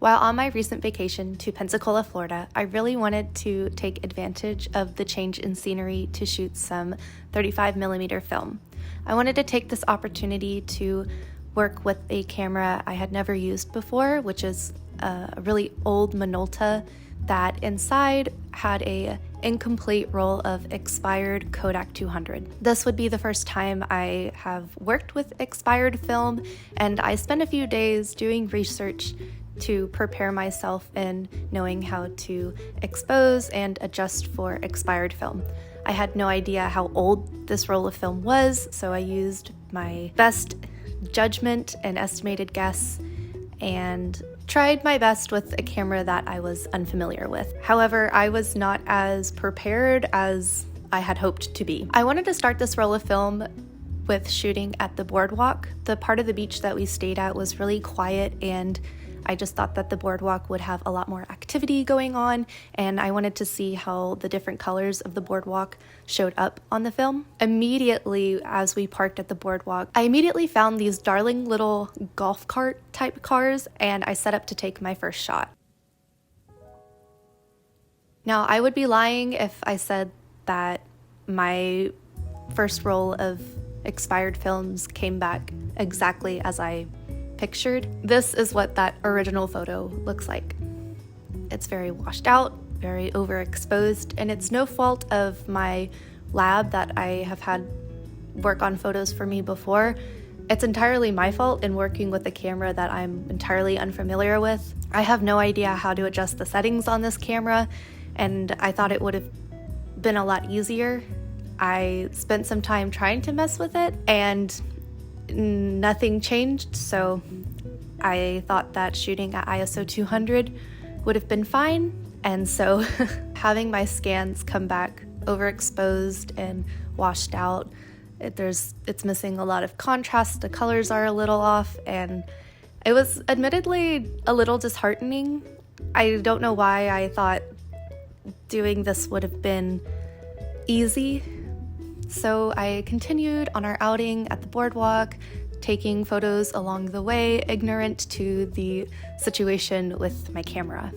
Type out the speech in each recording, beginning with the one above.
While on my recent vacation to Pensacola, Florida, I really wanted to take advantage of the change in scenery to shoot some 35mm film. I wanted to take this opportunity to work with a camera I had never used before, which is a really old Minolta that inside had a incomplete roll of expired Kodak 200. This would be the first time I have worked with expired film, and I spent a few days doing research to prepare myself in knowing how to expose and adjust for expired film. I had no idea how old this roll of film was, so I used my best judgment and estimated guess and tried my best with a camera that I was unfamiliar with. However, I was not as prepared as I had hoped to be. I wanted to start this roll of film with shooting at the boardwalk. The part of the beach that we stayed at was really quiet, and I just thought that the boardwalk would have a lot more activity going on, and I wanted to see how the different colors of the boardwalk showed up on the film. Immediately, as we parked at the boardwalk, I immediately found these darling little golf cart type cars, and I set up to take my first shot. Now, I would be lying if I said that my first roll of expired films came back exactly as I pictured. This is what that original photo looks like. It's very washed out, very overexposed, and it's no fault of my lab that I have had work on photos for me before. It's entirely my fault in working with a camera that I'm entirely unfamiliar with. I have no idea how to adjust the settings on this camera, and I thought it would have been a lot easier. I spent some time trying to mess with it, and nothing changed, so I thought that shooting at ISO 200 would have been fine. And so having my scans come back overexposed and washed out, it's missing a lot of contrast, the colors are a little off, and it was admittedly a little disheartening. I don't know why I thought doing this would have been easy. So I continued on our outing at the boardwalk, taking photos along the way, ignorant to the situation with my camera.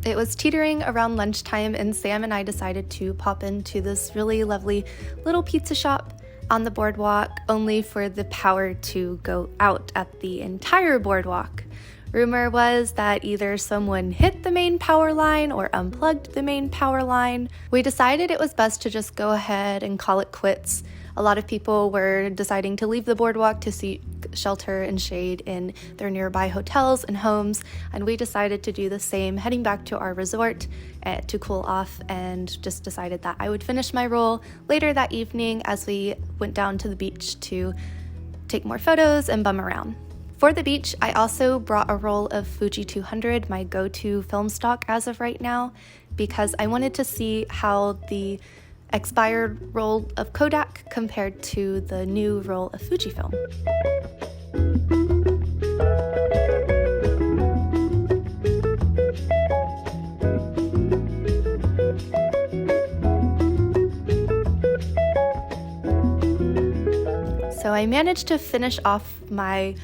It was teetering around lunchtime, and Sam and I decided to pop into this really lovely little pizza shop on the boardwalk, only for the power to go out at the entire boardwalk. Rumor was that either someone hit the main power line or unplugged the main power line. We decided it was best to just go ahead and call it quits. A lot of people were deciding to leave the boardwalk to seek shelter and shade in their nearby hotels and homes, and we decided to do the same, heading back to our resort to cool off, and just decided that I would finish my roll later that evening as we went down to the beach to take more photos and bum around. For the beach, I also brought a roll of Fuji 200, my go-to film stock as of right now, because I wanted to see how the expired roll of Kodak compared to the new roll of Fujifilm. So I managed to finish off my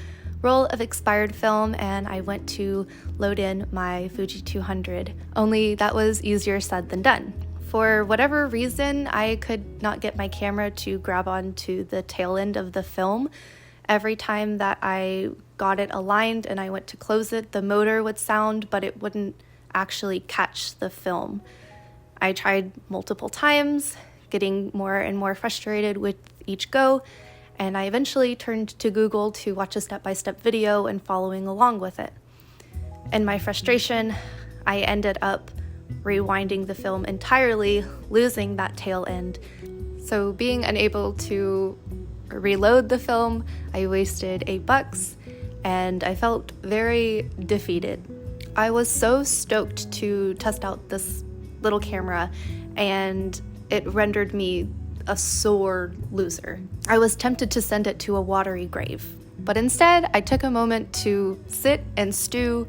roll of expired film, and I went to load in my Fuji 200, only that was easier said than done. For whatever reason, I could not get my camera to grab onto the tail end of the film. Every time that I got it aligned and I went to close it, the motor would sound, but it wouldn't actually catch the film. I tried multiple times, getting more and more frustrated with each go, and I eventually turned to Google to watch a step-by-step video and following along with it. In my frustration, I ended up rewinding the film entirely, losing that tail end. So being unable to reload the film, I wasted $8 and I felt very defeated. I was so stoked to test out this little camera, and it rendered me a sore loser. I was tempted to send it to a watery grave, but instead I took a moment to sit and stew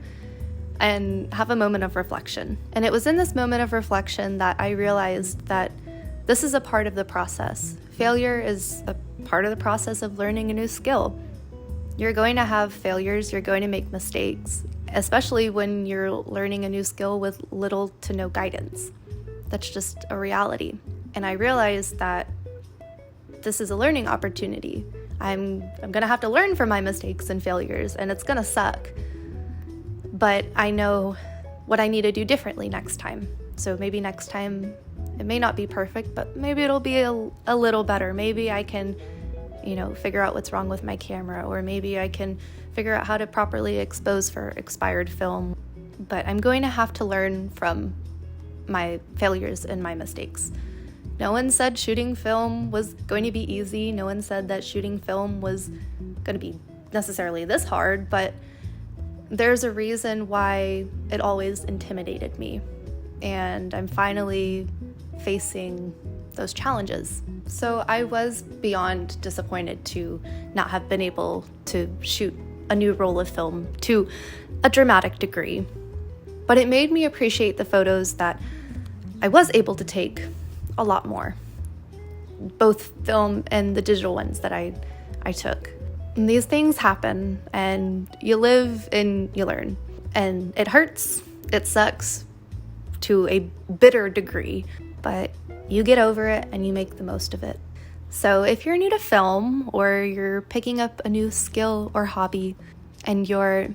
and have a moment of reflection. And it was in this moment of reflection that I realized that this is a part of the process. Failure is a part of the process of learning a new skill. You're going to have failures, you're going to make mistakes, especially when you're learning a new skill with little to no guidance. That's just a reality. And I realized that this is a learning opportunity. I'm gonna have to learn from my mistakes and failures, and it's gonna suck. But I know what I need to do differently next time. So maybe next time it may not be perfect, but maybe it'll be a little better. Maybe I can, figure out what's wrong with my camera, or maybe I can figure out how to properly expose for expired film. But I'm going to have to learn from my failures and my mistakes. No one said shooting film was going to be easy. No one said that shooting film was going to be necessarily this hard, but there's a reason why it always intimidated me. And I'm finally facing those challenges. So I was beyond disappointed to not have been able to shoot a new roll of film to a dramatic degree. But it made me appreciate the photos that I was able to take a lot more, both film and the digital ones that I took. And these things happen, and you live and you learn. And it hurts, it sucks to a bitter degree, but you get over it and you make the most of it. So if you're new to film, or you're picking up a new skill or hobby, and you're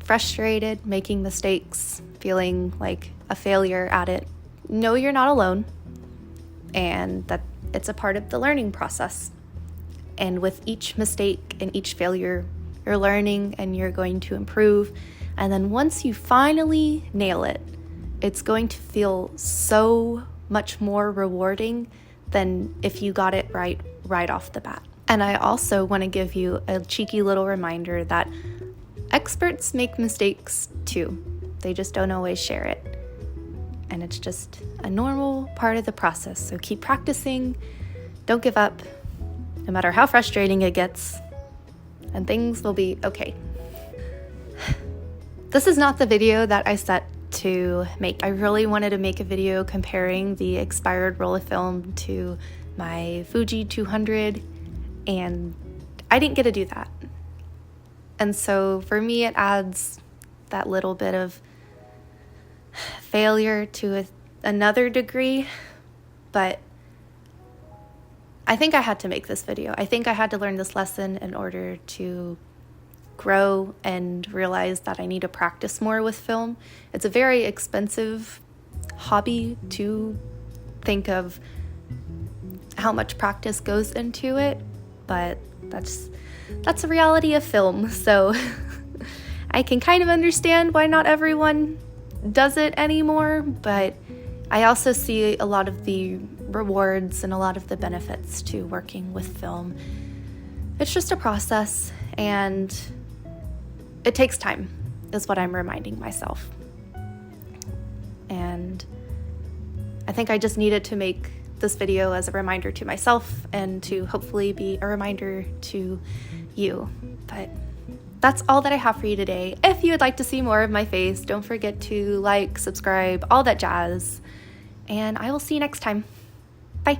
frustrated, making mistakes, feeling like a failure at it, know you're not alone, and that it's a part of the learning process. And with each mistake and each failure, you're learning and you're going to improve. And then once you finally nail it, it's going to feel so much more rewarding than if you got it right off the bat. And I also want to give you a cheeky little reminder that experts make mistakes too. They just don't always share it. And it's just a normal part of the process. So keep practicing, don't give up, no matter how frustrating it gets, and things will be okay. This is not the video that I set to make. I really wanted to make a video comparing the expired roll of film to my Fuji 200, and I didn't get to do that. And so for me, it adds that little bit of failure to another degree, but I think I had to make this video. I think I had to learn this lesson in order to grow and realize that I need to practice more with film. It's a very expensive hobby to think of how much practice goes into it, but that's the reality of film. So I can kind of understand why not everyone does it anymore, but I also see a lot of the rewards and a lot of the benefits to working with film. It's just a process, and it takes time, is what I'm reminding myself. And I think I just needed to make this video as a reminder to myself and to hopefully be a reminder to you. But that's all that I have for you today. If you would like to see more of my face, don't forget to like, subscribe, all that jazz. And I will see you next time. Bye.